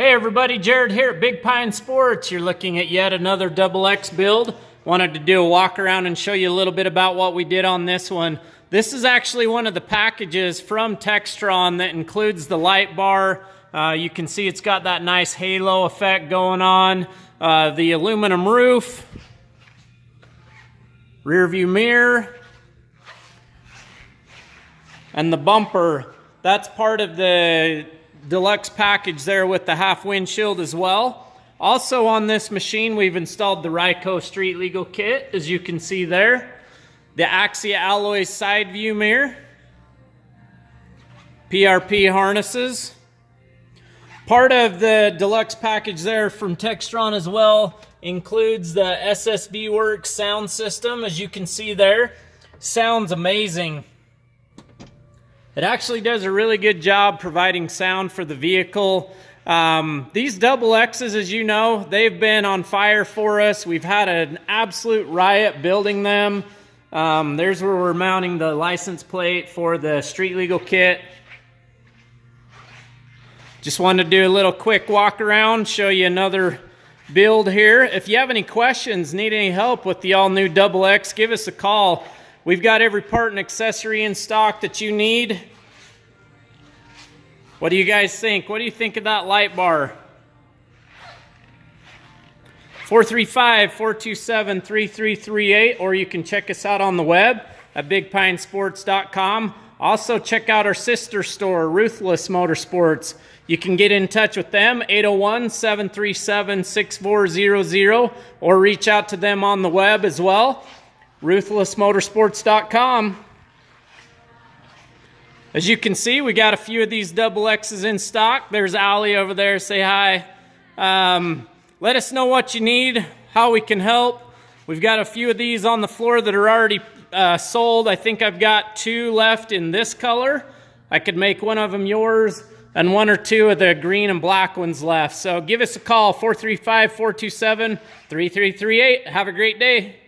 Hey everybody, Jared here at Big Pine Sports. You're looking at yet another XX build. Wanted to do a walk around and show you a little bit about what we did on this one. This is actually one of the packages from Textron that includes the light bar. You can see it's got that nice halo effect going on. The aluminum roof, rear view mirror, and the bumper. That's part of the Deluxe package there with the half windshield as well. Also on this machine, we've installed the Ryco Street Legal Kit, as you can see there. The Axia alloy side view mirror. PRP harnesses. Part of the Deluxe package there from Textron as well includes the SSB Works sound system, as you can see there. Sounds amazing. It actually does a really good job providing sound for the vehicle. These XXs, as you know, they've been on fire for us. We've had an absolute riot building them. There's where we're mounting the license plate for the Street Legal Kit. Just wanted to do a little quick walk around, show you another build here. If you have any questions, need any help with the all-new XX, give us a call. We've got every part and accessory in stock that you need. What do you guys think? What do you think of that light bar? 435-427-3338, or you can check us out on the web at bigpinesports.com. Also, check out our sister store, Ruthless Motorsports. You can get in touch with them, 801-737-6400, or reach out to them on the web as well. ruthlessmotorsports.com. As you can see, we got a few of these XXs in stock. There's Allie over there. Say hi. Let us know what you need, how we can help. We've got a few of these on the floor that are already sold. I think I've got 2 left in this color. I could make one of them yours and 1 or 2 of the green and black ones left. So give us a call, 435-427-3338. Have a great day.